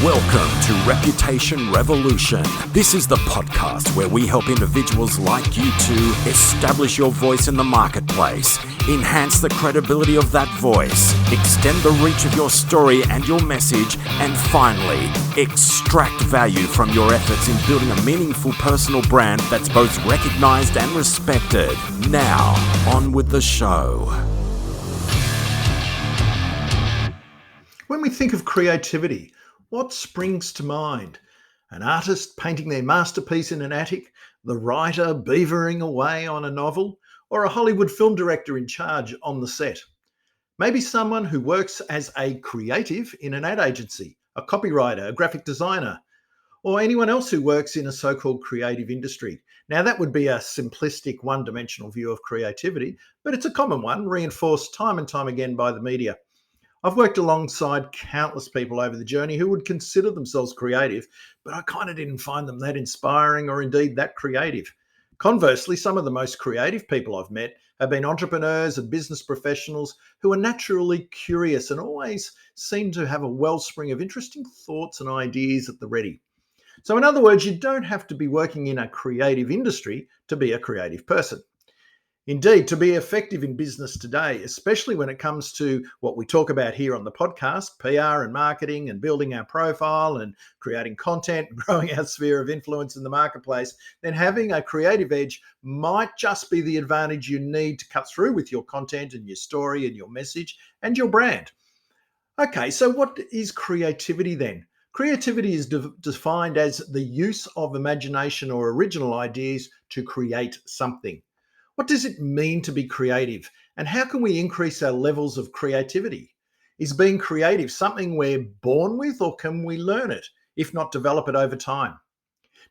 Welcome to Reputation Revolution. This is the podcast where we help individuals like you to establish your voice in the marketplace, enhance the credibility of that voice, extend the reach of your story and your message, and finally, extract value from your efforts in building a meaningful personal brand that's both recognized and respected. Now, on with the show. When we think of creativity, what springs to mind? An artist painting their masterpiece in an attic, the writer beavering away on a novel, or a Hollywood film director in charge on the set? Maybe someone who works as a creative in an ad agency, a copywriter, a graphic designer, or anyone else who works in a so-called creative industry. Now, that would be a simplistic, one-dimensional view of creativity, but it's a common one, reinforced time and time again by the media. I've worked alongside countless people over the journey who would consider themselves creative, but I kind of didn't find them that inspiring or indeed that creative. Conversely, some of the most creative people I've met have been entrepreneurs and business professionals who are naturally curious and always seem to have a wellspring of interesting thoughts and ideas at the ready. So in other words, you don't have to be working in a creative industry to be a creative person. Indeed, to be effective in business today, especially when it comes to what we talk about here on the podcast, PR and marketing and building our profile and creating content and growing our sphere of influence in the marketplace, then having a creative edge might just be the advantage you need to cut through with your content and your story and your message and your brand. Okay, so what is creativity then? Creativity is defined as the use of imagination or original ideas to create something. What does it mean to be creative, and how can we increase our levels of creativity? Is being creative something we're born with, or can we learn it, if not develop it over time?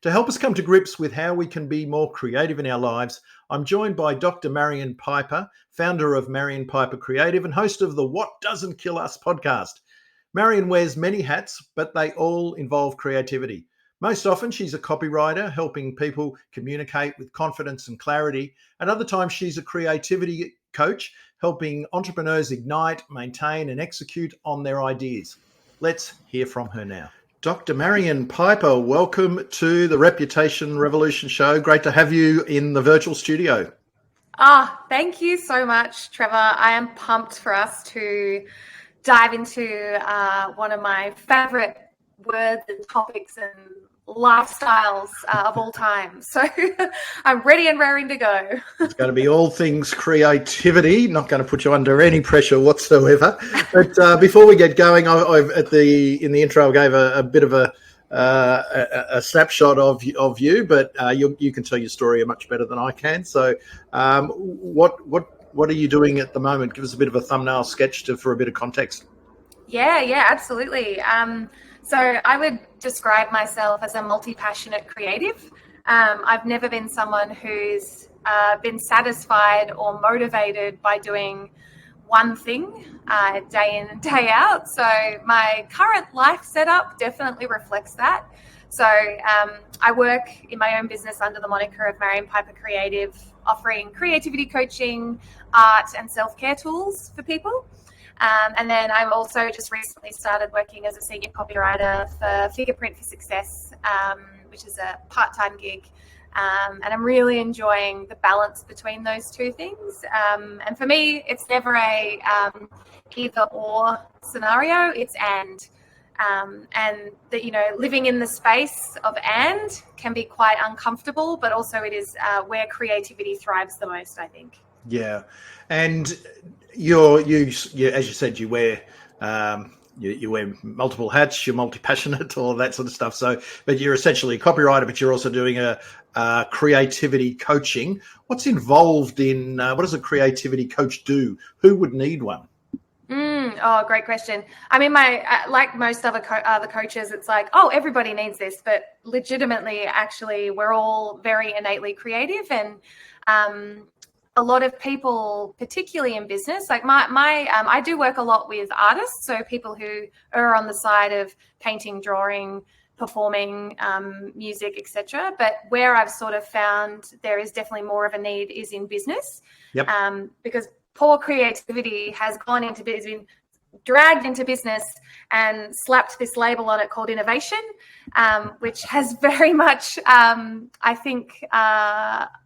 To help us come to grips with how we can be more creative in our lives, I'm joined by Dr Marion Piper, founder of Marion Piper Creative and host of the What Doesn't Kill Us podcast. Marion wears many hats, but they all involve creativity. Most often, she's a copywriter, helping people communicate with confidence and clarity. And other times, she's a creativity coach, helping entrepreneurs ignite, maintain, and execute on their ideas. Let's hear from her now. Dr. Marion Piper, welcome to the Reputation Revolution show. Great to have you in the virtual studio. Thank you so much, Trevor. I am pumped for us to dive into one of my favorite words and topics and lifestyles of all time. So I'm ready and raring to go. It's going to be all things creativity. Not going to put you under any pressure whatsoever. But before we get going, in the intro, I gave a bit of a snapshot of you, but you can tell your story much better than I can. So what are you doing at the moment? Give us a bit of a thumbnail sketch for a bit of context. Yeah, absolutely. So I would describe myself as a multi-passionate creative. I've never been someone who's been satisfied or motivated by doing one thing day in and day out. So my current life setup definitely reflects that. So I work in my own business under the moniker of Marion Piper Creative, offering creativity coaching, art and self-care tools for people. And then I've also just recently started working as a senior copywriter for Fingerprint for Success, which is a part-time gig. And I'm really enjoying the balance between those two things. And for me, it's never a either or scenario, it's and. And that, living in the space of and can be quite uncomfortable, but also it is where creativity thrives the most, I think. Yeah. And you as you said, you wear you wear multiple hats, you're multi-passionate, all of that sort of stuff. So, but you're essentially a copywriter, but you're also doing a creativity coaching. What's involved in what does a creativity coach do? Who would need one? Great question. I mean, like most other coaches, it's like, everybody needs this, but legitimately, actually, we're all very innately creative, and a lot of people, particularly in business, like I do work a lot with artists, so people who are on the side of painting, drawing, performing, music, etc. But where I've sort of found there is definitely more of a need is in business, because poor creativity has gone into business. dragged into business and slapped this label on it called innovation, which has very much, I think,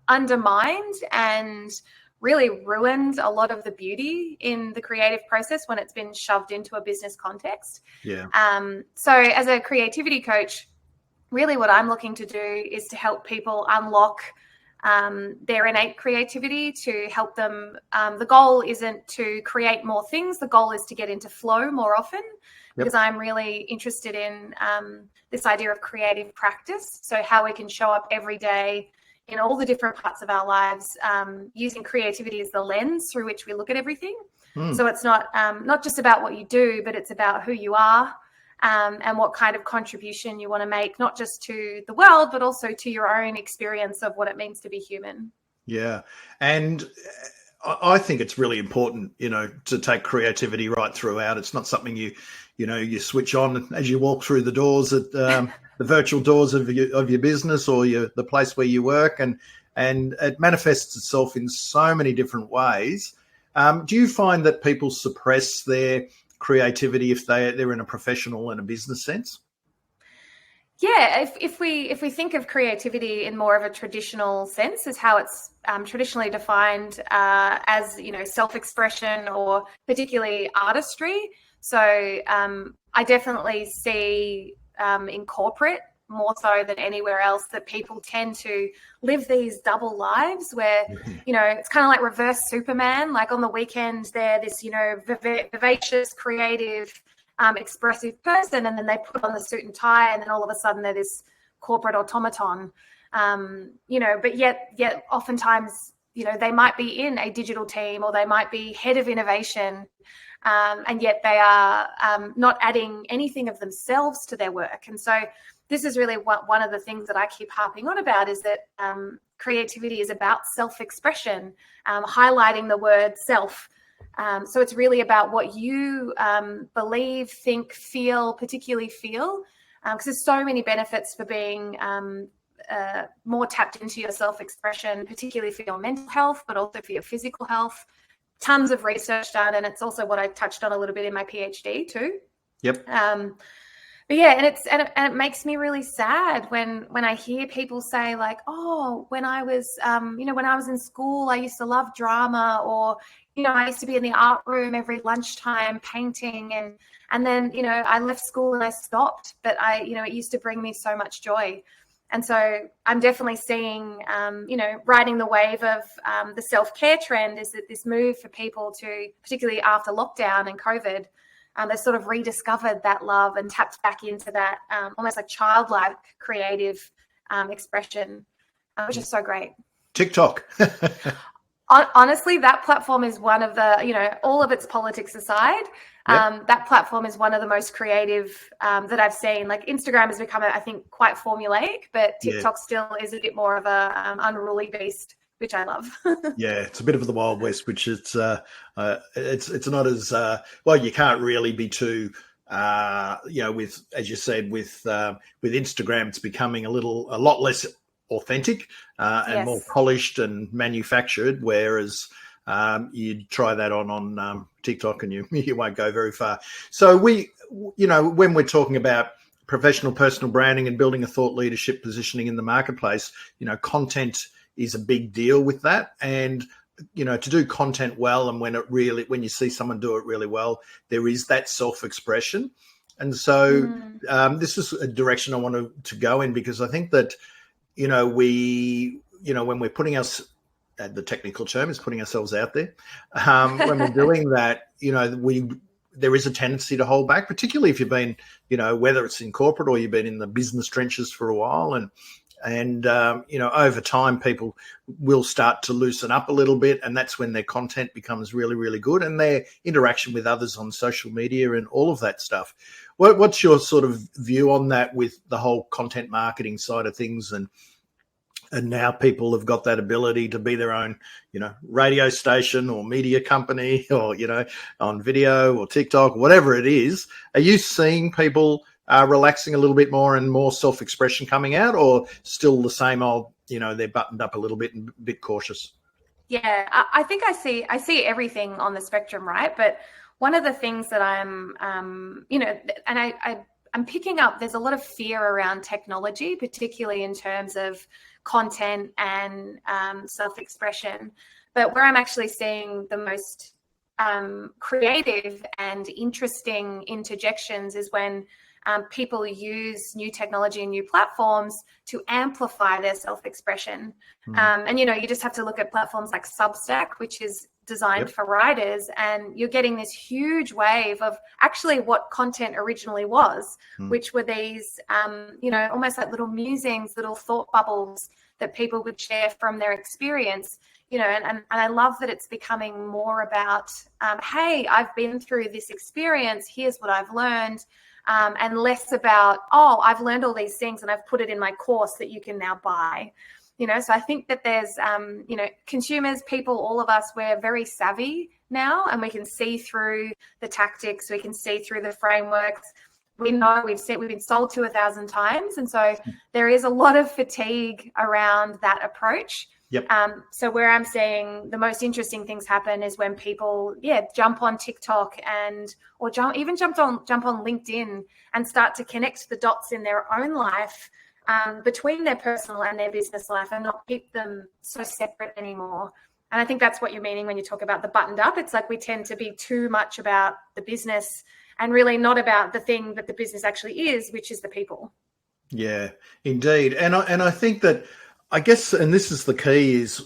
undermined and really ruined a lot of the beauty in the creative process when it's been shoved into a business context. Yeah. So as a creativity coach, really what I'm looking to do is to help people unlock their innate creativity, to help them. The goal isn't to create more things. The goal is to get into flow more often, because I'm really interested in this idea of creative practice. So how we can show up every day in all the different parts of our lives, using creativity as the lens through which we look at everything. So it's not just about what you do, but it's about who you are, and what kind of contribution you want to make, not just to the world, but also to your own experience of what it means to be human. Yeah. And I think it's really important, to take creativity right throughout. It's not something you switch on as you walk through the doors at the virtual doors of your business or the place where you work, and it manifests itself in so many different ways. Do you find that people suppress their creativity if they're in a professional and a business sense? Yeah, if we think of creativity in more of a traditional sense, as how it's traditionally defined, as self-expression or particularly artistry. So I definitely see in corporate, more so than anywhere else, that people tend to live these double lives where, it's kind of like reverse Superman. Like on the weekend, they're this, vivacious, creative, expressive person, and then they put on the suit and tie, and then all of a sudden they're this corporate automaton. But yet oftentimes, they might be in a digital team, or they might be head of innovation, and yet they are not adding anything of themselves to their work. And so this is really one of the things that I keep harping on about, is that creativity is about self-expression, highlighting the word self. So it's really about what you believe, think, feel, particularly feel, because there's so many benefits for being more tapped into your self-expression, particularly for your mental health, but also for your physical health. Tons of research done, and it's also what I touched on a little bit in my PhD too. Yep. But yeah, and it makes me really sad when I hear people say like, oh, when I was when I was in school, I used to love drama, or I used to be in the art room every lunchtime painting, and then I left school and I stopped, but it used to bring me so much joy. And so I'm definitely seeing, riding the wave of the self-care trend, is that this move for people to, particularly after lockdown and COVID, they sort of rediscovered that love and tapped back into that almost like childlike creative expression, which is so great. TikTok. Honestly, that platform is one of the, all of its politics aside, that platform is one of the most creative that I've seen. Like Instagram has become, I think, quite formulaic, but TikTok still is a bit more of a unruly beast, which I love. Yeah, it's a bit of the Wild West, which it's not as well. You can't really be too, with, as you said, with Instagram, it's becoming a lot less authentic and more polished and manufactured. Whereas you try that on TikTok and you won't go very far. So when we're talking about professional personal branding and building a thought leadership positioning in the marketplace, content is a big deal with that. And, to do content well, and when you see someone do it really well, there is that self-expression. And so this is a direction I want to go in, because I think that, when we're putting the technical term is putting ourselves out there. When we're doing that, there is a tendency to hold back, particularly if you've been, whether it's in corporate or you've been in the business trenches for a while. And over time, people will start to loosen up a little bit, and that's when their content becomes really, really good, and their interaction with others on social media and all of that stuff. What's your sort of view on that with the whole content marketing side of things? And now people have got that ability to be their own, radio station or media company, or, on video or TikTok, whatever it is. Are you seeing people relaxing a little bit more and more self-expression coming out, or still the same old, they're buttoned up a little bit and a bit cautious? Yeah, I think I see everything on the spectrum, right? But one of the things that I'm, and I'm picking up, there's a lot of fear around technology, particularly in terms of content and self-expression. But where I'm actually seeing the most creative and interesting interjections is when people use new technology and new platforms to amplify their self-expression. And, you just have to look at platforms like Substack, which is designed for writers, and you're getting this huge wave of actually what content originally was, which were these, almost like little musings, little thought bubbles that people would share from their experience. And I love that it's becoming more about, hey, I've been through this experience, here's what I've learned, and less about, oh, I've learned all these things and I've put it in my course that you can now buy. So I think that there's, consumers, people, all of us, we're very savvy now, and we can see through the tactics, we can see through the frameworks. We know we've been sold to 1,000 times. And so there is a lot of fatigue around that approach. Yep. So where I'm seeing the most interesting things happen is when people, jump on TikTok or jump on LinkedIn and start to connect the dots in their own life between their personal and their business life, and not keep them so separate anymore. And I think that's what you're meaning when you talk about the buttoned up. It's like we tend to be too much about the business and really not about the thing that the business actually is, which is the people. Yeah, indeed. And I think that, I guess, and this is the key, is,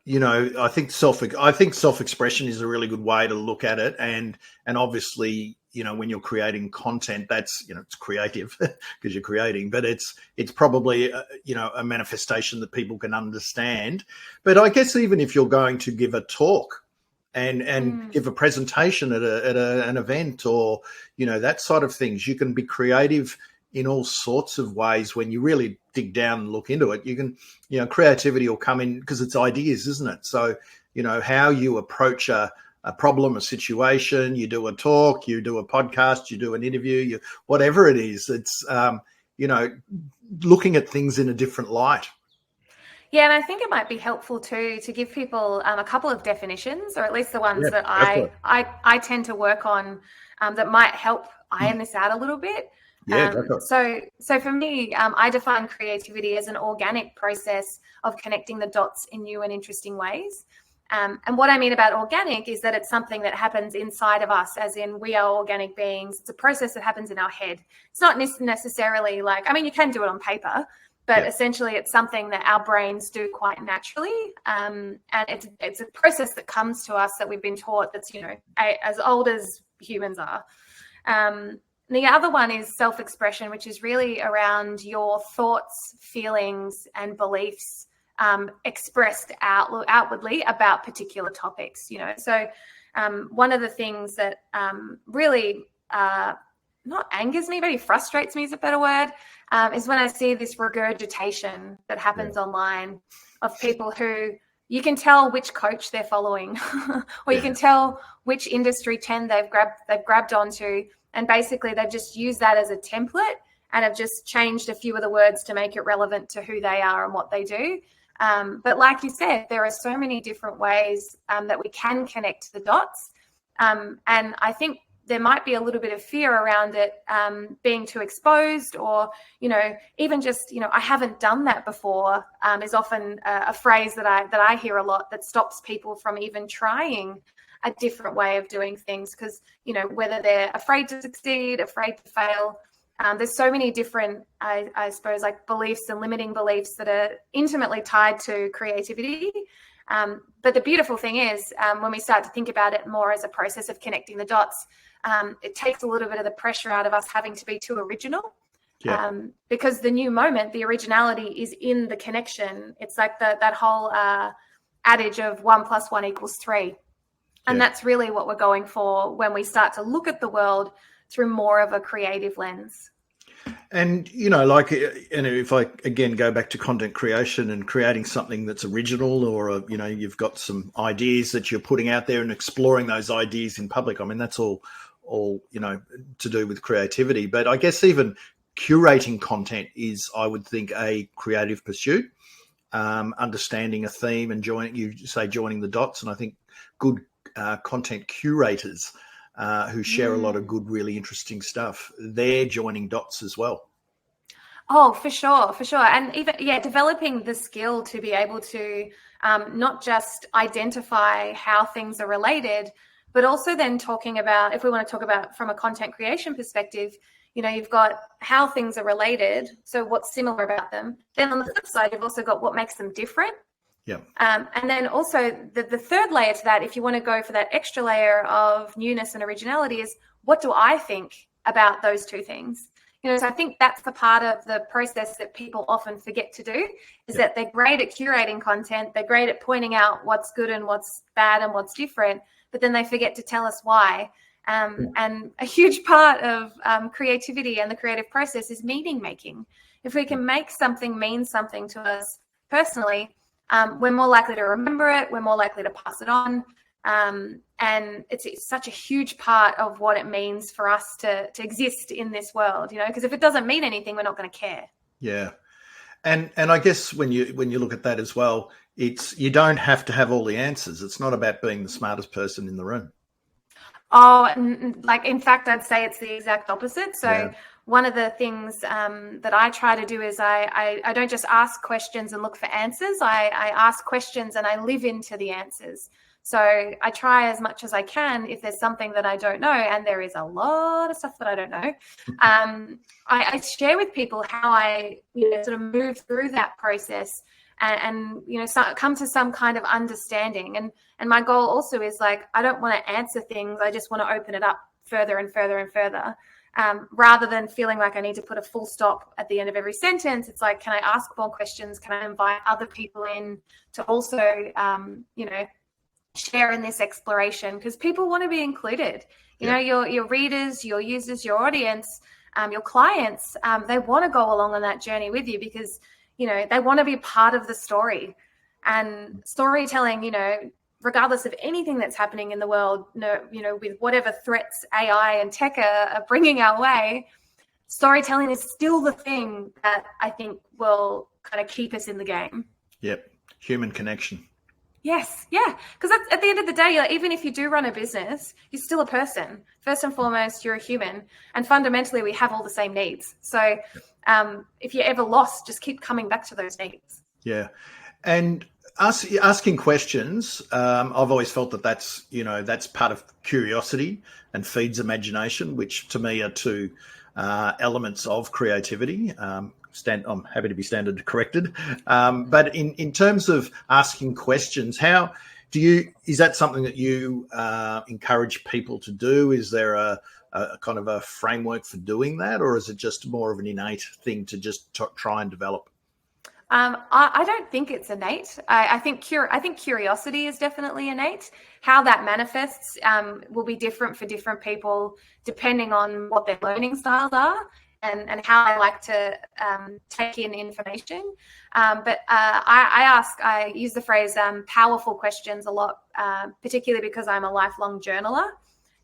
I think self-expression is a really good way to look at it. And obviously, when you're creating content, that's, it's creative because you're creating, but it's probably, a manifestation that people can understand. But I guess even if you're going to give a talk and give a presentation at an event, or, that sort of things, you can be creative in all sorts of ways. When you really dig down and look into it, you can, creativity will come in because it's ideas, isn't it? So, how you approach a problem, a situation, you do a talk, you do a podcast, you do an interview, whatever it is, it's, looking at things in a different light. Yeah, and I think it might be helpful too to give people a couple of definitions, or at least the ones that I tend to work on, that might help iron this out a little bit. So for me, I define creativity as an organic process of connecting the dots in new and interesting ways. And what I mean about organic is that it's something that happens inside of us, as in we are organic beings. It's a process that happens in our head. It's not necessarily like, you can do it on paper, but essentially it's something that our brains do quite naturally. And it's a process that comes to us that we've been taught that's, as old as humans are. The other one is self-expression, which is really around your thoughts, feelings, and beliefs expressed outwardly about particular topics. So one of the things that really not angers me, maybe frustrates me is a better word, is when I see this regurgitation that happens online of people who you can tell which coach they're following, or you can tell which industry trend they've grabbed onto. And basically, they've just used that as a template and have just changed a few of the words to make it relevant to who they are and what they do. But like you said, there are so many different ways that we can connect the dots. And I think there might be a little bit of fear around it being too exposed, or, even just, I haven't done that before is often a phrase that I hear a lot that stops people from even trying a different way of doing things, because, whether they're afraid to succeed, afraid to fail, there's so many different, I suppose, like beliefs and limiting beliefs that are intimately tied to creativity. But the beautiful thing is, when we start to think about it more as a process of connecting the dots, it takes a little bit of the pressure out of us having to be too original. Because the new moment, the originality is in the connection. It's like that whole adage of 1 + 1 = 3. And that's really what we're going for when we start to look at the world through more of a creative lens. And, if I, again, go back to content creation and creating something that's original, or, you've got some ideas that you're putting out there and exploring those ideas in public. That's all, to do with creativity. But I guess even curating content is, I would think, a creative pursuit. Understanding a theme and joining the dots. And I think good content curators who share a lot of good, really interesting stuff. They're joining dots as well. Oh, for sure. And even, developing the skill to be able to not just identify how things are related, but also then talking about, if we want to talk about from a content creation perspective, you've got how things are related, so what's similar about them. Then on the flip side, you've also got what makes them different. Yeah. And then also the third layer to that, if you want to go for that extra layer of newness and originality, is what do I think about those two things? So I think that's the part of the process that people often forget to do, is that they're great at curating content. They're great at pointing out what's good and what's bad and what's different, but then they forget to tell us why. And a huge part of creativity and the creative process is meaning making. If we can make something mean something to us personally, we're more likely to remember it. We're more likely to pass it on. And it's such a huge part of what it means for us to exist in this world, because if it doesn't mean anything, we're not going to care. Yeah. And I guess when you look at that as well, you don't have to have all the answers. It's not about being the smartest person in the room. Oh, in fact, I'd say it's the exact opposite. So one of the things that I try to do is I don't just ask questions and look for answers. I ask questions and I live into the answers. So I try as much as I can, if there's something that I don't know, and there is a lot of stuff that I don't know, I share with people how I sort of move through that process and come to some kind of understanding. And my goal also is, like, I don't want to answer things. I just want to open it up further and further and further, rather than feeling like I need to put a full stop at the end of every sentence. It's like, can I ask more questions? Can I invite other people in to also, share in this exploration? Because people want to be included. Your readers, your users, your audience, your clients, they want to go along on that journey with you, because they want to be part of the story. And storytelling, regardless of anything that's happening in the world, with whatever threats AI and tech are bringing our way, storytelling is still the thing that I think will kind of keep us in the game. Yep. Human connection. Yes, yeah, because at the end of the day, even if you do run a business, you're still a person. First and foremost, you're a human, and fundamentally, we have all the same needs. So, if you're ever lost, just keep coming back to those needs. Yeah, and asking questions, I've always felt that's part of curiosity and feeds imagination, which to me are two elements of creativity. I'm happy to be standard corrected. But in terms of asking questions, is that something that you encourage people to do? Is there a kind of a framework for doing that, or is it just more of an innate thing to just try and develop? I don't think it's innate. I think curiosity is definitely innate. How that manifests will be different for different people, depending on what their learning styles are and how they like to take in information. But I use the phrase powerful questions a lot, particularly because I'm a lifelong journaler,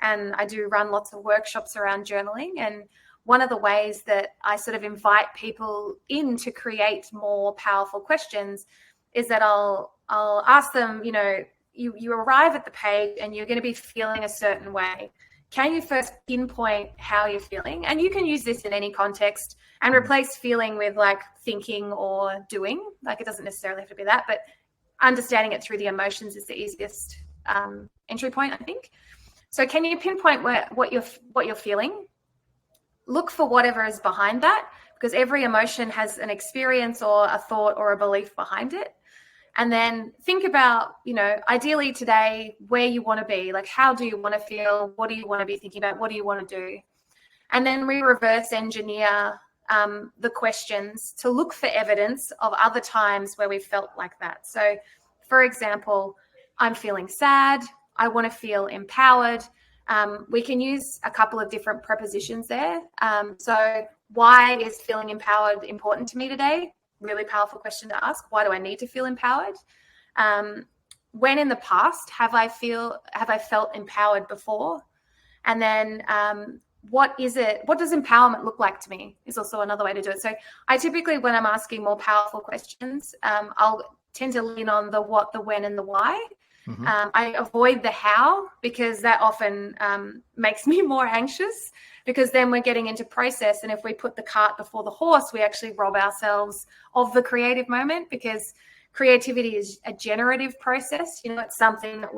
and I do run lots of workshops around journaling. And one of the ways that I sort of invite people in to create more powerful questions is that I'll ask them, you arrive at the page and you're going to be feeling a certain way. Can you first pinpoint how you're feeling? And you can use this in any context and replace feeling with like thinking or doing. Like, it doesn't necessarily have to be that, but understanding it through the emotions is the easiest entry point, I think. So can you pinpoint what you're feeling? Look for whatever is behind that, because every emotion has an experience or a thought or a belief behind it. And then think about, ideally today, where you want to be. Like, how do you want to feel? What do you want to be thinking about? What do you want to do? And then we reverse engineer the questions to look for evidence of other times where we felt like that. So, for example, I'm feeling sad. I want to feel empowered. We can use a couple of different prepositions there. So why is feeling empowered important to me today? Really powerful question to ask. Why do I need to feel empowered? When in the past have I felt empowered before? And then what does empowerment look like to me is also another way to do it. So I typically, when I'm asking more powerful questions, I'll tend to lean on the what, the when, and the why. I avoid the how, because that often makes me more anxious, because then we're getting into process. And if we put the cart before the horse, we actually rob ourselves of the creative moment, because creativity is a generative process. It's something that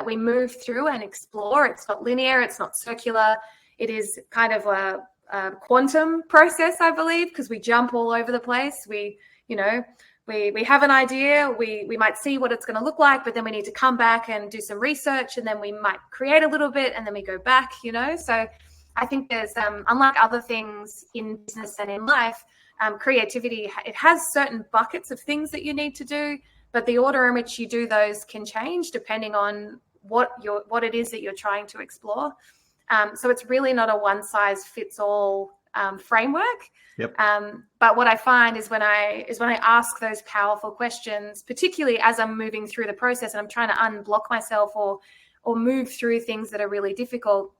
we move through and explore. It's not linear. It's not circular. It is kind of a quantum process, I believe, because we jump all over the place. We have an idea, we might see what it's going to look like, but then we need to come back and do some research, and then we might create a little bit, and then we go back, So I think there's, unlike other things in business and in life, creativity, it has certain buckets of things that you need to do, but the order in which you do those can change depending on what it is that you're trying to explore. So it's really not a one size fits all framework. Yep. But what I find is when I ask those powerful questions, particularly as I'm moving through the process and I'm trying to unblock myself or move through things that are really difficult,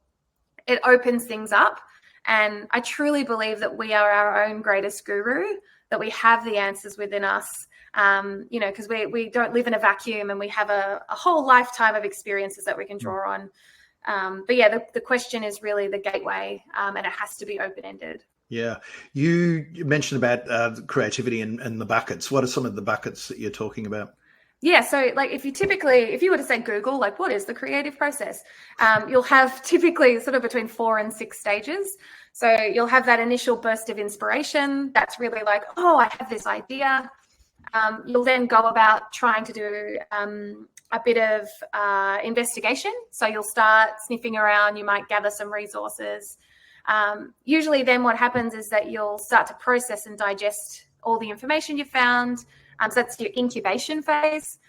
it opens things up. And I truly believe that we are our own greatest guru, that we have the answers within us, because we don't live in a vacuum, and we have a whole lifetime of experiences that we can draw on. But yeah, the question is really the gateway, and it has to be open-ended. Yeah. You mentioned about creativity and the buckets. What are some of the buckets that you're talking about? Yeah, so like if you were to say Google, like what is the creative process? You'll have typically sort of between 4 and 6 stages. So you'll have that initial burst of inspiration. That's really like, oh, I have this idea. You'll then go about trying to do a bit of investigation. So you'll start sniffing around. You might gather some resources. Usually then what happens is that you'll start to process and digest all the information you found. So that's your incubation phase.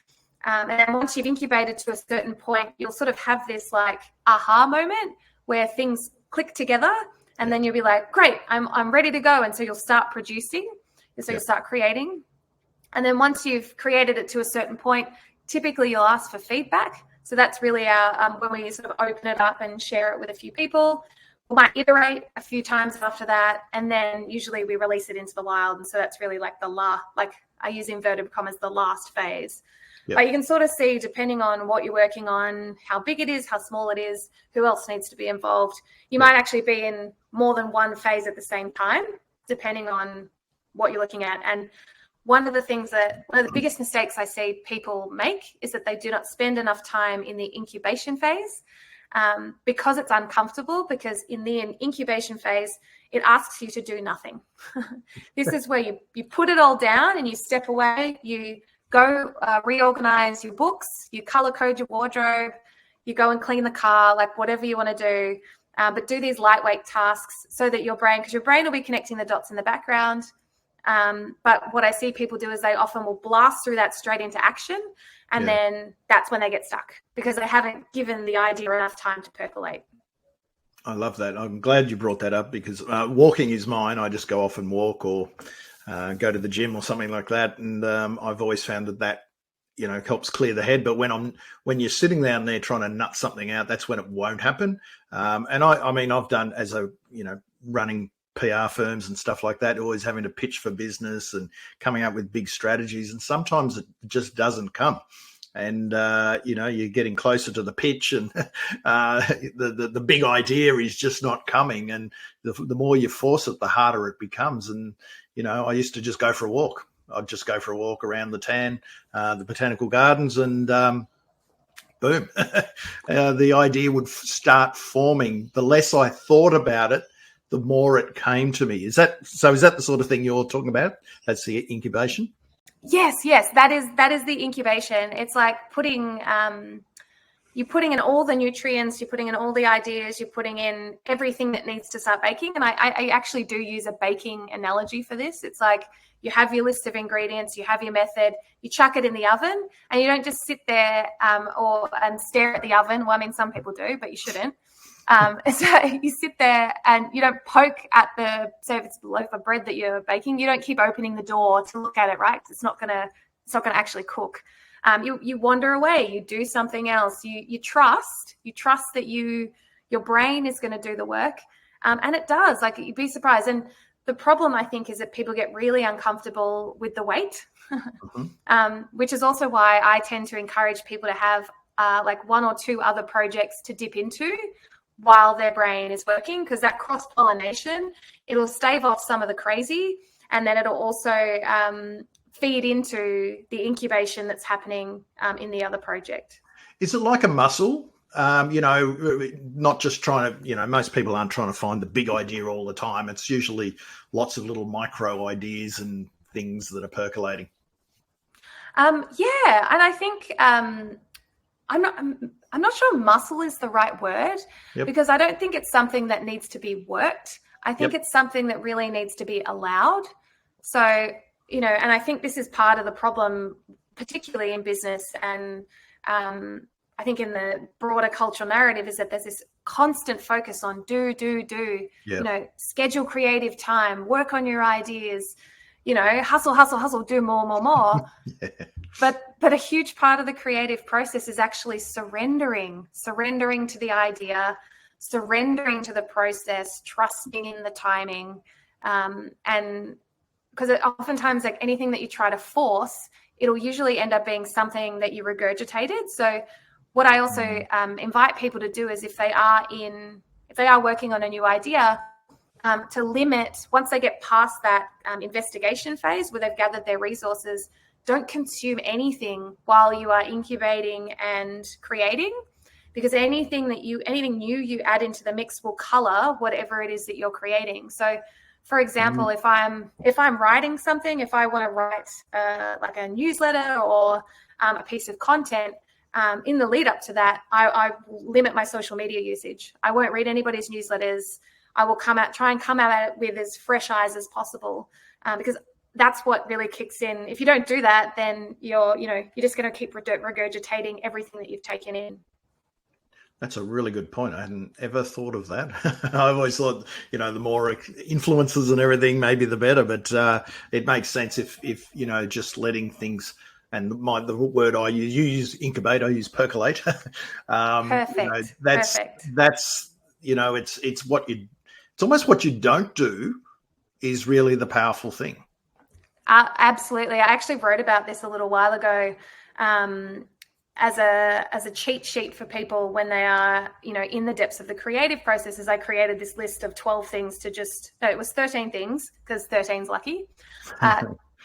And then once you've incubated to a certain point, you'll sort of have this like aha moment where things click together, and then you'll be like, great, I'm ready to go. And so you'll start producing. So you'll start creating. And then once you've created it to a certain point, typically you'll ask for feedback. So that's really our, when we sort of open it up and share it with a few people. We might iterate a few times after that, and then usually we release it into the wild. And so that's really like I use inverted commas, the last phase. Yep. But you can sort of see, depending on what you're working on, how big it is, how small it is, who else needs to be involved. You might actually be in more than one phase at the same time, depending on what you're looking at. And one of the biggest mistakes I see people make is that they do not spend enough time in the incubation phase. Because it's uncomfortable, because in the incubation phase, it asks you to do nothing. This is where you put it all down and you step away, you go reorganize your books, you color code your wardrobe, you go and clean the car, like whatever you want to do, but do these lightweight tasks so that because your brain will be connecting the dots in the background. But what I see people do is they often will blast through that straight into action. And then that's when they get stuck, because they haven't given the idea enough time to percolate. I love that. I'm glad you brought that up, because walking is mine. I just go off and walk, or go to the gym or something like that. And I've always found that helps clear the head. But when you're sitting down there trying to nut something out, that's when it won't happen. And I mean, I've done as running PR firms and stuff like that, always having to pitch for business and coming up with big strategies. And sometimes it just doesn't come. And, you're getting closer to the pitch, and the big idea is just not coming. And the more you force it, the harder it becomes. And, I used to just go for a walk. I'd just go for a walk around the botanical gardens, and boom, the idea would start forming. The less I thought about it, the more it came to me. Is that the sort of thing you're talking about? That's the incubation? Yes, that is the incubation. It's like you're putting in all the nutrients, you're putting in all the ideas, you're putting in everything that needs to start baking. And I actually do use a baking analogy for this. It's like you have your list of ingredients, you have your method, you chuck it in the oven, and you don't just sit there and stare at the oven. Well, I mean, some people do, but you shouldn't. So you sit there and you don't poke at so if it's a loaf of bread that you're baking, you don't keep opening the door to look at it, right? It's not gonna actually cook. You wander away, you do something else. You trust that your brain is going to do the work, and it does. Like, you'd be surprised. And the problem, I think, is that people get really uncomfortable with the wait, which is also why I tend to encourage people to have like one or two other projects to dip into while their brain is working, because that cross-pollination, it'll stave off some of the crazy, and then it'll also feed into the incubation that's happening in the other project. Is it like a muscle? Not just trying to, most people aren't trying to find the big idea all the time. It's usually lots of little micro ideas and things that are percolating. And I think I'm not sure muscle is the right word, because I don't think it's something that needs to be worked. I think it's something that really needs to be allowed. So, and I think this is part of the problem, particularly in business, and I think in the broader cultural narrative, is that there's this constant focus on do, schedule creative time, work on your ideas, hustle, do more. But a huge part of the creative process is actually surrendering to the idea, surrendering to the process, trusting in the timing. And because oftentimes, like anything that you try to force, it'll usually end up being something that you regurgitated. So what I also invite people to do is, if they are working on a new idea, to limit, once they get past that investigation phase where they've gathered their resources, don't consume anything while you are incubating and creating, because anything new you add into the mix will color whatever it is that you're creating. So, for example, if I'm writing something, if I want to write like a newsletter or a piece of content, in the lead up to that, I limit my social media usage. I won't read anybody's newsletters. I will try and come at it with as fresh eyes as possible, because that's what really kicks in. If you don't do that, then you're just going to keep regurgitating everything that you've taken in. That's a really good point. I hadn't ever thought of that. I always thought, the more influences and everything, maybe the better. But it makes sense if just letting things. And the word I use, you use incubate, I use percolate. Perfect. That's it's almost what you don't do is really the powerful thing. Absolutely. I actually wrote about this a little while ago as a cheat sheet for people when they are, in the depths of the creative processes. I created this list of 12 things it was 13 things, because 13's lucky,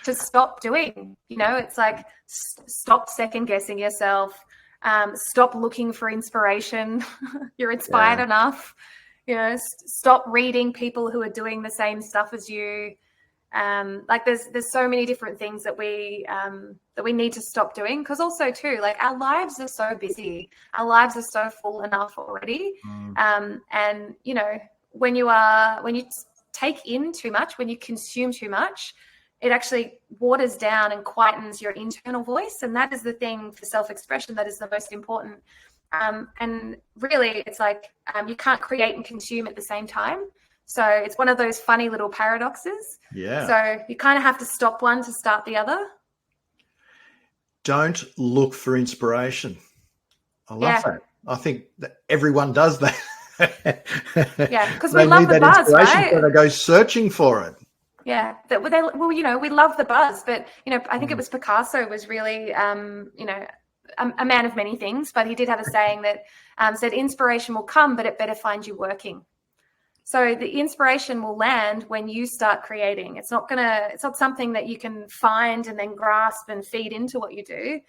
to stop doing. It's like, stop second guessing yourself, stop looking for inspiration. You're inspired enough. Stop reading people who are doing the same stuff as you. Like there's so many different things that we need to stop doing, because also too, like, our lives are so busy, our lives are so full enough already. And when you take in too much, when you consume too much, it actually waters down and quietens your internal voice, and that is the thing for self-expression that is the most important. And really, it's like you can't create and consume at the same time. So it's one of those funny little paradoxes. Yeah. So you kind of have to stop one to start the other. Don't look for inspiration. I love that. I think that everyone does that. Because we love the buzz, right? So they go searching for it. Yeah. We love the buzz, but, I think it was Picasso was really, a man of many things, but he did have a saying that said inspiration will come, but it better find you working. So the inspiration will land when you start creating. It's not something that you can find and then grasp and feed into what you do,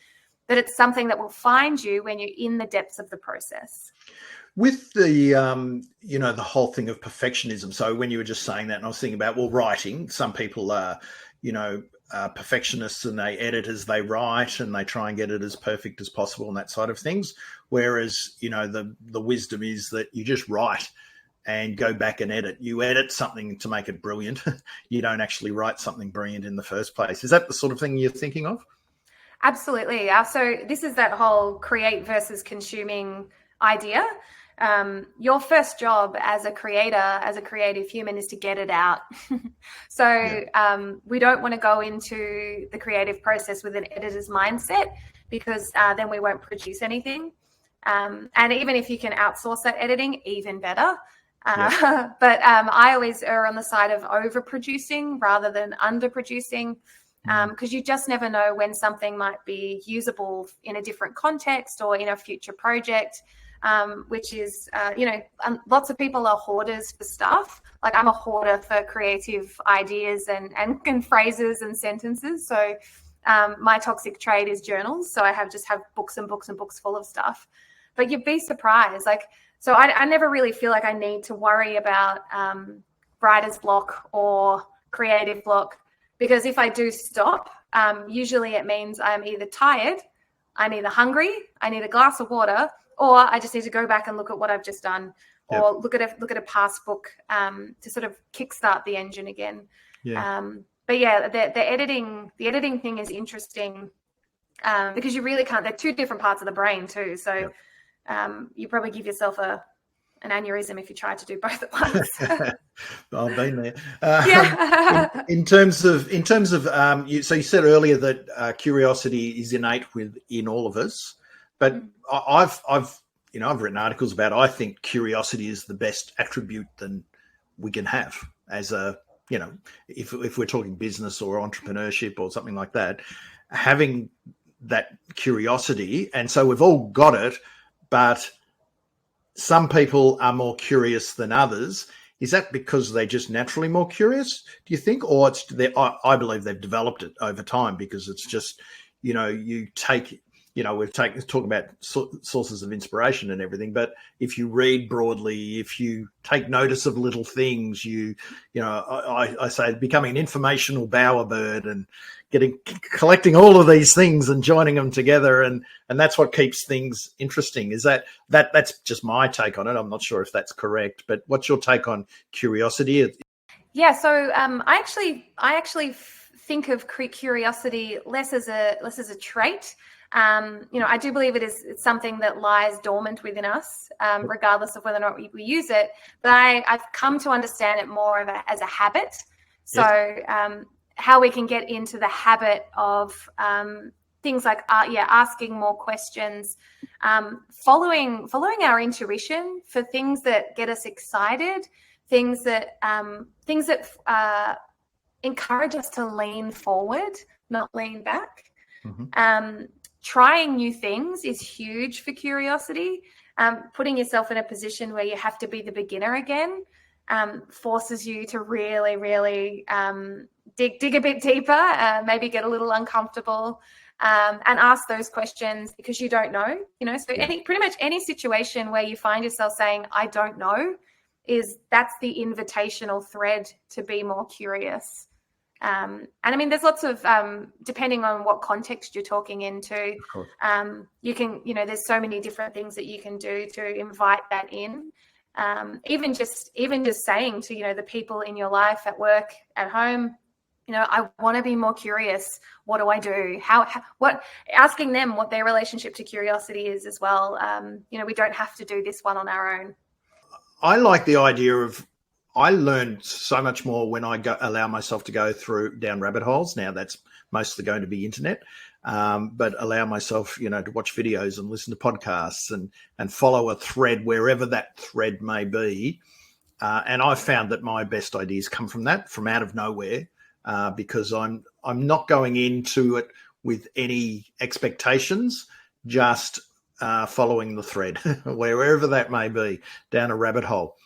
but it's something that will find you when you're in the depths of the process. With the, the whole thing of perfectionism. So when you were just saying that, and I was thinking about, writing, some people are, perfectionists, and they edit as they write and they try and get it as perfect as possible and that side of things. Whereas, the wisdom is that you just write and go back and edit. You edit something to make it brilliant. You don't actually write something brilliant in the first place. Is that the sort of thing you're thinking of? Absolutely. So this is that whole create versus consuming idea. Your first job as a creator, as a creative human, is to get it out. We don't want to go into the creative process with an editor's mindset, because then we won't produce anything. And even if you can outsource that editing, even better. But I always err on the side of overproducing rather than underproducing, because you just never know when something might be usable in a different context or in a future project, which is, lots of people are hoarders for stuff. Like I'm a hoarder for creative ideas and phrases and sentences. So my toxic trade is journals. So I have books and books and books full of stuff. But you'd be surprised. So I never really feel like I need to worry about writer's block or creative block, because if I do stop, usually it means I'm either tired, I'm either hungry, I need a glass of water, or I just need to go back and look at what I've just done, or look at a past book to sort of kickstart the engine again. But yeah, the editing thing is interesting because you really can't. They're two different parts of the brain too. So you probably give yourself an aneurysm if you try to do both at once. I've been there. In terms of, so you said earlier that curiosity is innate within all of us, but I've written articles about. I think curiosity is the best attribute that we can have as a, if we're talking business or entrepreneurship or something like that, having that curiosity. And so we've all got it, but some people are more curious than others. Is that because they're just naturally more curious, do you think? Or I believe they've developed it over time, because it's just, you take, we've talked about sources of inspiration and everything, but if you read broadly, if you take notice of little things, I say becoming an informational bowerbird and collecting all of these things and joining them together, and that's what keeps things interesting. Is that's just my take on it. I'm not sure if that's correct, but what's your take on curiosity? Yeah, so I actually think of curiosity less as a trait. I do believe it's something that lies dormant within us, regardless of whether or not we use it. But I've come to understand it more as a habit. So how we can get into the habit of things like asking more questions, following our intuition for things that get us excited, things that encourage us to lean forward, not lean back. Trying new things is huge for curiosity. Putting yourself in a position where you have to be the beginner again forces you to really, really dig a bit deeper, maybe get a little uncomfortable, and ask those questions, because you don't know. So pretty much any situation where you find yourself saying, I don't know, that's the invitational thread to be more curious. And I mean, there's lots of, depending on what context you're talking into, you can, there's so many different things that you can do to invite that in. Even just saying to, the people in your life, at work, at home, I want to be more curious. What do I do? Asking them what their relationship to curiosity is as well. We don't have to do this one on our own. I like the idea of, I learned so much more when I allow myself to go down rabbit holes. Now that's mostly going to be internet, but allow myself, to watch videos and listen to podcasts and follow a thread wherever that thread may be. And I've found that my best ideas come from out of nowhere, because I'm not going into it with any expectations, just following the thread wherever that may be, down a rabbit hole.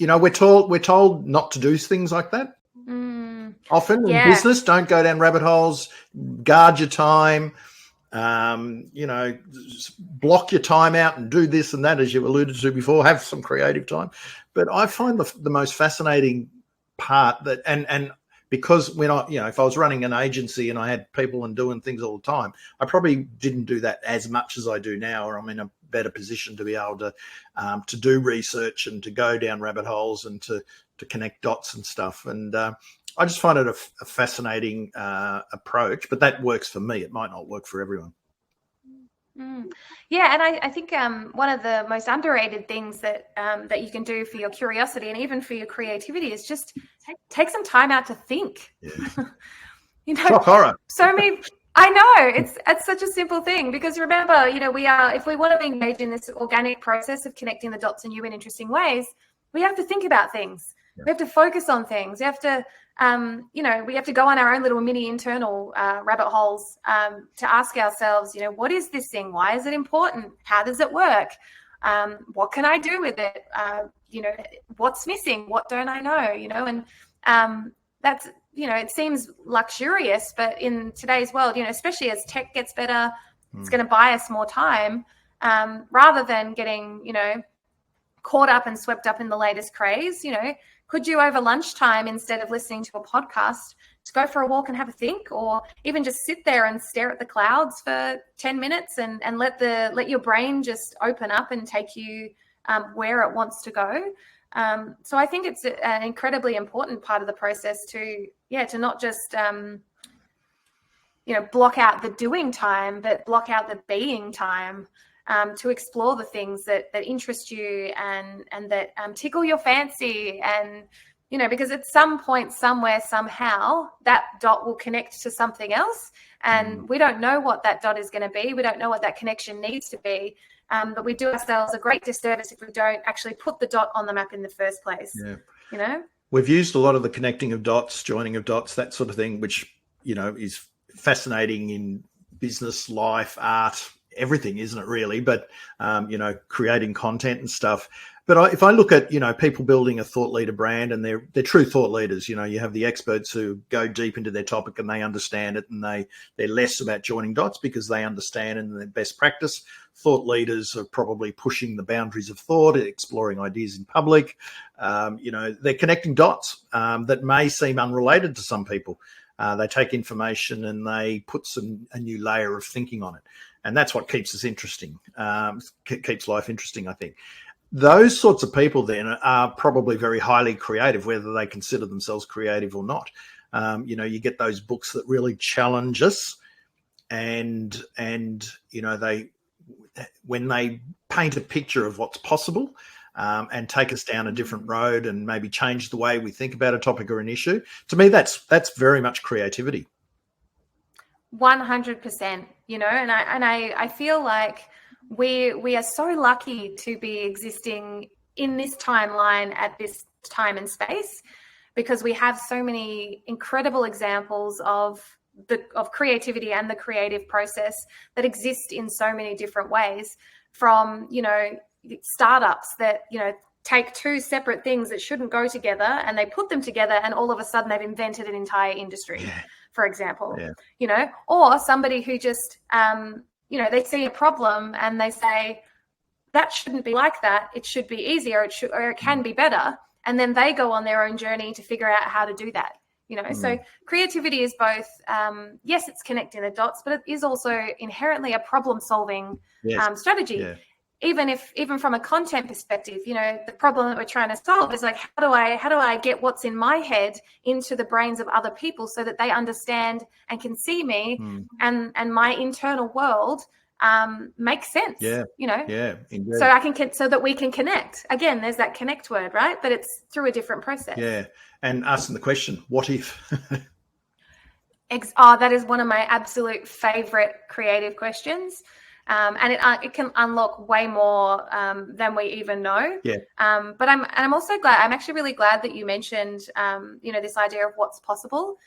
We're told not to do things like that. Often in business, don't go down rabbit holes, guard your time, block your time out and do this and that, as you alluded to before, have some creative time. But I find the most fascinating part that, and because we're not, if I was running an agency and I had people and doing things all the time, I probably didn't do that as much as I do now, or I'm in a better position to be able to do research and to go down rabbit holes and to connect dots and stuff. And I just find it a fascinating approach, but that works for me. It might not work for everyone. Yeah, and I think one of the most underrated things that you can do for your curiosity and even for your creativity is just take some time out to think. Shock horror. So many. I know it's such a simple thing, because remember, if we want to engage in this organic process of connecting the dots in new and interesting ways, we have to think about things. Yeah. We have to focus on things. We have to, we have to go on our own little mini internal rabbit holes to ask ourselves, what is this thing? Why is it important? How does it work? What can I do with it? What's missing? What don't I know? And that's, it seems luxurious, but in today's world, especially as tech gets better, it's going to buy us more time, rather than getting, caught up and swept up in the latest craze. Could you over lunchtime, instead of listening to a podcast, just go for a walk and have a think, or even just sit there and stare at the clouds for 10 minutes and let your brain just open up and take you where it wants to go. So I think it's an incredibly important part of the process to not just, block out the doing time, but block out the being time, to explore the things that interest you and that tickle your fancy. And, because at some point, somewhere, somehow, that dot will connect to something else. And we don't know what that dot is going to be. We don't know what that connection needs to be. But we do ourselves a great disservice if we don't actually put the dot on the map in the first place. Yeah. We've used a lot of the connecting of dots, joining of dots, that sort of thing, which, is fascinating in business, life, art, everything, isn't it really? But, creating content and stuff. But if I look at, people building a thought leader brand, and they're true thought leaders, you have the experts who go deep into their topic and they understand it, and they're less about joining dots because they understand and they're best practice. Thought leaders are probably pushing the boundaries of thought, exploring ideas in public. They're connecting dots that may seem unrelated to some people. They take information and they put a new layer of thinking on it. And that's what keeps us interesting, keeps life interesting, I think. Those sorts of people then are probably very highly creative, whether they consider themselves creative or not. You get those books that really challenge us, and when they paint a picture of what's possible, and take us down a different road and maybe change the way we think about a topic or an issue. To me, that's very much creativity. 100%, and I feel like we are so lucky to be existing in this timeline at this time and space, because we have so many incredible examples of creativity and the creative process that exist in so many different ways, from, startups that, take two separate things that shouldn't go together and they put them together, and all of a sudden they've invented an entire industry, for example. Or somebody who just, they see a problem and they say, that shouldn't be like that. It should be easier. Or it can be better. And then they go on their own journey to figure out how to do that. So creativity is both, yes, it's connecting the dots, but it is also inherently a problem-solving strategy. Yeah. Even from a content perspective, the problem that we're trying to solve is like, how do I get what's in my head into the brains of other people so that they understand and can see me and my internal world makes sense. Indeed. So that we can connect. Again, there's that connect word, right? But it's through a different process. Yeah. And asking the question, what if? That is one of my absolute favorite creative questions. And it can unlock way more than we even know. Yeah. But I'm also glad. I'm actually really glad that you mentioned, this idea of what's possible,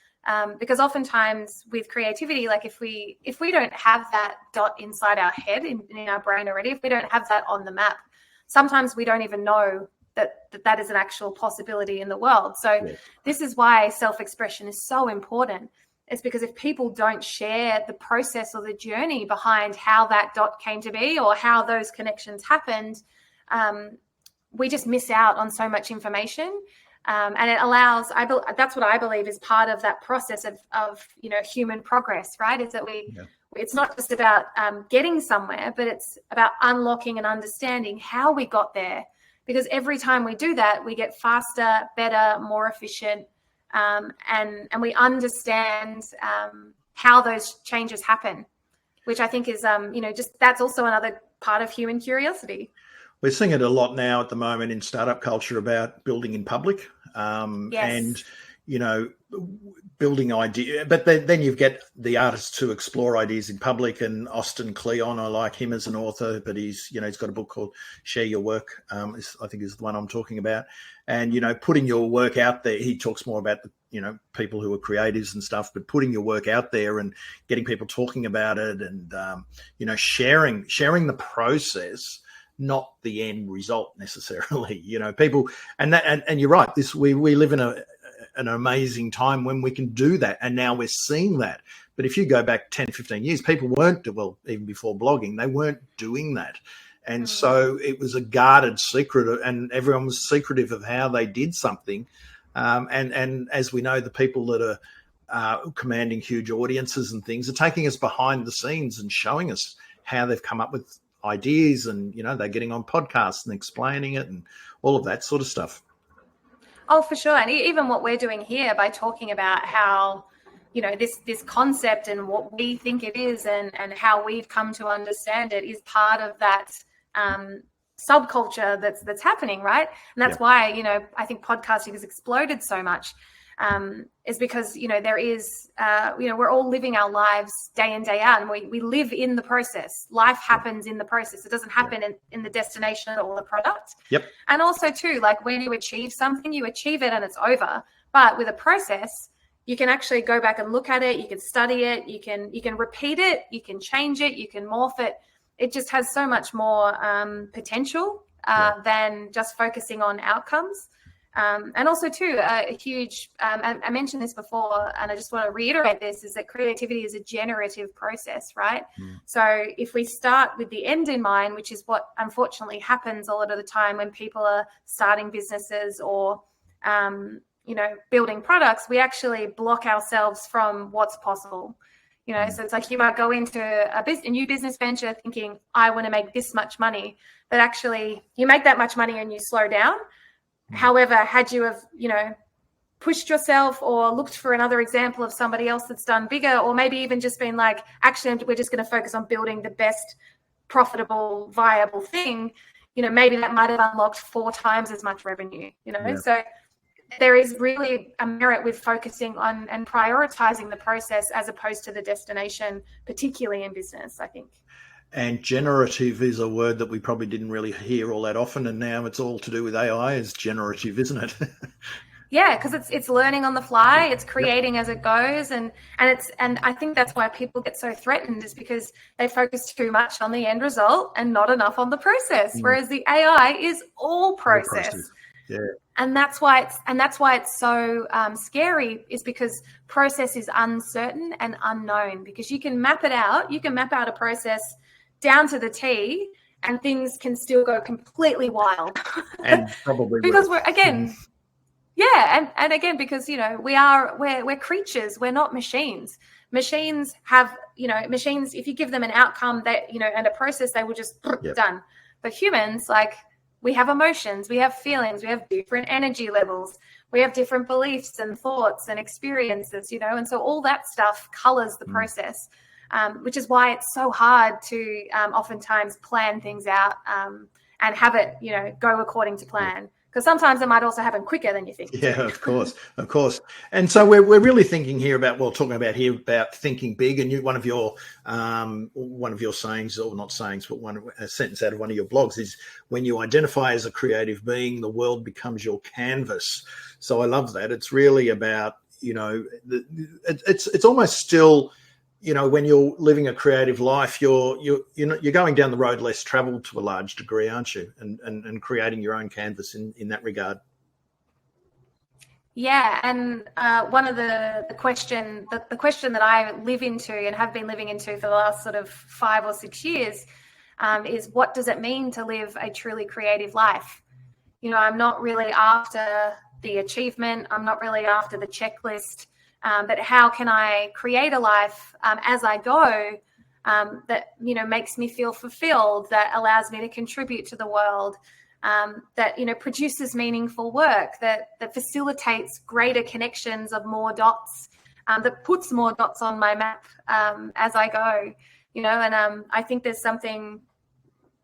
because oftentimes with creativity, like if we don't have that dot inside our head in our brain already, if we don't have that on the map, sometimes we don't even know that is an actual possibility in the world. So this is why self-expression is so important. It's because if people don't share the process or the journey behind how that dot came to be or how those connections happened, we just miss out on so much information. And it allows, that's what I believe is part of that process of human progress, right? Is that it's not just about getting somewhere, but it's about unlocking and understanding how we got there. Because every time we do that, we get faster, better, more efficient, and we understand how those changes happen, which I think is, just that's also another part of human curiosity. We're seeing it a lot now at the moment in startup culture about building in public. Yes. And, building idea. But then you get the artists who explore ideas in public, and Austin Kleon, I like him as an author, but he's got a book called Share Your Work, I think is the one I'm talking about. And, putting your work out there, he talks more about people who are creatives and stuff, but putting your work out there and getting people talking about it and, sharing the process, not the end result necessarily, people. And you're right. We live in an amazing time when we can do that. And now we're seeing that. But if you go back 10, 15 years, people weren't, even before blogging, they weren't doing that. And so it was a guarded secret, and everyone was secretive of how they did something. And as we know, the people that are commanding huge audiences and things are taking us behind the scenes and showing us how they've come up with ideas, and they're getting on podcasts and explaining it and all of that sort of stuff. Oh, for sure. And even what we're doing here by talking about how this concept and what we think it is and how we've come to understand it is part of that subculture that's happening, right? And that's why I think podcasting has exploded so much, is because there is we're all living our lives day in, day out, and we live in the process. Life happens in the process. It doesn't happen in the destination or the product. Yep. And also too, like when you achieve something, you achieve it and it's over. But with a process, you can actually go back and look at it. You can study it. You can repeat it. You can change it. You can morph it. It just has so much more potential than just focusing on outcomes. And also too, a huge, I mentioned this before, and I just want to reiterate this, is that creativity is a generative process, right? So if we start with the end in mind, which is what unfortunately happens a lot of the time when people are starting businesses or, building products, we actually block ourselves from what's possible. So it's like you might go into a new business venture thinking, I want to make this much money, but actually you make that much money and you slow down. However, had you have, pushed yourself or looked for another example of somebody else that's done bigger, or maybe even just been like, actually, we're just going to focus on building the best profitable, viable thing, maybe that might have unlocked 4 times as much revenue, So there is really a merit with focusing on and prioritizing the process as opposed to the destination, particularly in business, I think. And generative is a word that we probably didn't really hear all that often, and now it's all to do with AI. Is generative, isn't it? Yeah, because it's learning on the fly, it's creating as it goes, and I think that's why people get so threatened, is because they focus too much on the end result and not enough on the process. Whereas the AI is all process. Yeah. And that's why it's so scary, is because process is uncertain and unknown, because you can map it out. You can map out a process down to the T, and things can still go completely wild. And probably because we're again, and again, because we're creatures. We're not machines. Machines have machines. If you give them an outcome that and a process, they will just done. But humans, like, we have emotions, we have feelings, we have different energy levels, we have different beliefs and thoughts and experiences, and so all that stuff colors the process, which is why it's so hard to oftentimes plan things out and have it, go according to plan. Because sometimes it might also happen quicker than you think. Yeah, of course. And so we're really thinking here about thinking big. And one of your sayings, or not sayings, but a sentence out of one of your blogs is, when you identify as a creative being, the world becomes your canvas. So I love that. It's really about, it's almost still, when you're living a creative life, you're going down the road less traveled to a large degree, aren't you? And creating your own canvas in that regard. Yeah, and one of the question that I live into and have been living into for the last sort of 5 or 6 years is, what does it mean to live a truly creative life? I'm not really after the achievement. I'm not really after the checklist. But how can I create a life as I go that makes me feel fulfilled, that allows me to contribute to the world, that produces meaningful work, that facilitates greater connections of more dots, that puts more dots on my map as I go, and I think there's something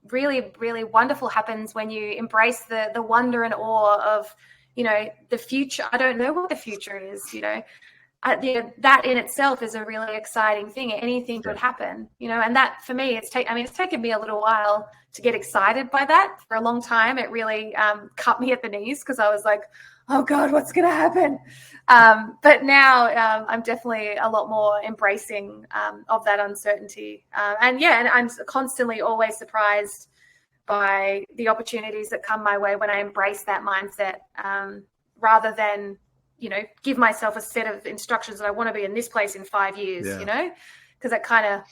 really, really wonderful happens when you embrace the wonder and awe of the future, I don't know what the future is, that in itself is a really exciting thing. Anything could happen, and that for me, it's taken me a little while to get excited by that. For a long time, it really cut me at the knees because I was like, oh God, what's going to happen? But now I'm definitely a lot more embracing of that uncertainty. And I'm constantly always surprised by the opportunities that come my way when I embrace that mindset, rather than, give myself a set of instructions that I want to be in this place in 5 years, because it kind of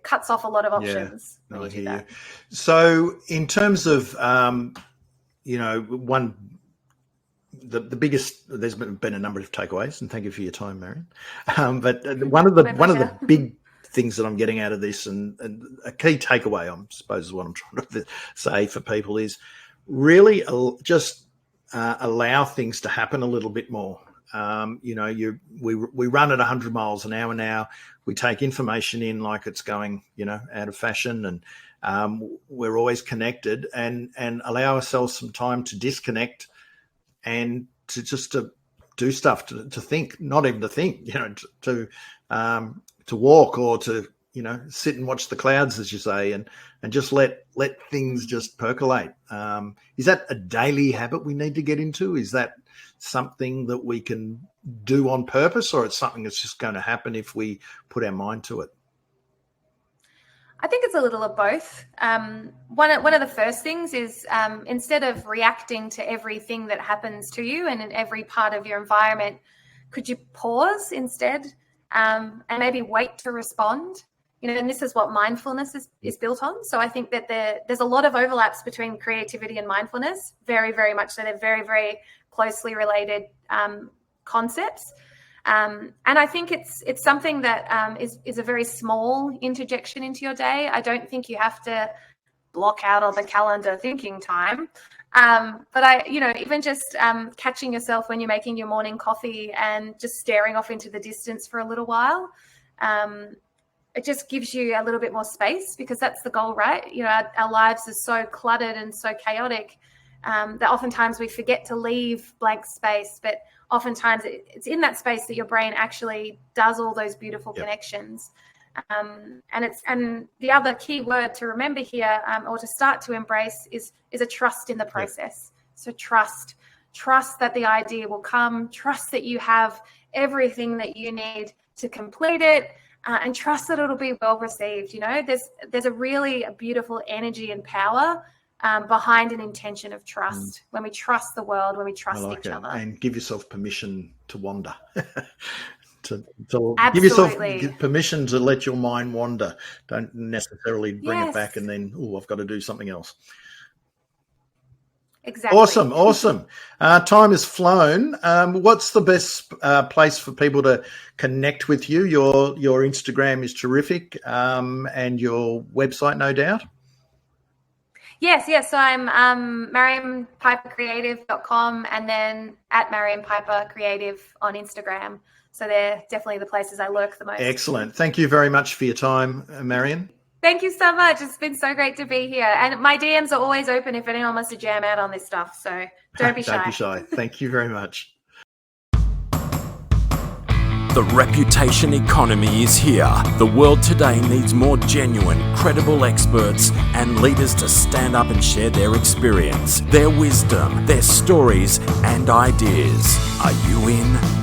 cuts off a lot of options. Yeah, I hear you. So in terms of, the biggest, there's been a number of takeaways, and thank you for your time, Marion. But one of the big things that I'm getting out of this, and a key takeaway, I suppose, is what I'm trying to say for people is really just allow things to happen a little bit more. We run at 100 miles an hour now. We take information in like it's going, out of fashion, and we're always connected, and allow ourselves some time to disconnect and to do stuff, to think, not even to think, to walk, or to sit and watch the clouds, as you say, and just let things just percolate. Is that a daily habit we need to get into? Is that something that we can do on purpose, or it's something that's just going to happen if we put our mind to it? I think it's a little of both. One of the first things is, instead of reacting to everything that happens to you and in every part of your environment, could you pause instead, and maybe wait to respond? And this is what mindfulness is built on. So I think that there's a lot of overlaps between creativity and mindfulness, very, very much so. They're very, very closely related concepts. And I think it's something that is a very small interjection into your day. I don't think you have to block out on the calendar thinking time. But even just catching yourself when you're making your morning coffee and just staring off into the distance for a little while, it just gives you a little bit more space, because that's the goal, right? Our lives are so cluttered and so chaotic that oftentimes we forget to leave blank space, but oftentimes it's in that space that your brain actually does all those beautiful connections. And the other key word to remember here, or to start to embrace, is a trust in the process. So trust that the idea will come, trust that you have everything that you need to complete it, and trust that it'll be well received. There's a beautiful energy and power behind an intention of trust, when we trust the world, when we trust each other. And give yourself permission to wander. to give yourself permission to let your mind wander. Don't necessarily bring it back and then, I've got to do something else. Exactly. Awesome. Time has flown. What's the best place for people to connect with you? Your Instagram is terrific, and your website, no doubt. Yes. So I'm marionpipercreative.com, and then at Marion Piper Creative on Instagram. So they're definitely the places I lurk the most. Excellent. Thank you very much for your time, Marion. Thank you so much. It's been so great to be here. And my DMs are always open if anyone wants to jam out on this stuff. So don't be shy. Don't be shy. Thank you very much. The reputation economy is here. The world today needs more genuine, credible experts and leaders to stand up and share their experience, their wisdom, their stories and ideas. Are you in?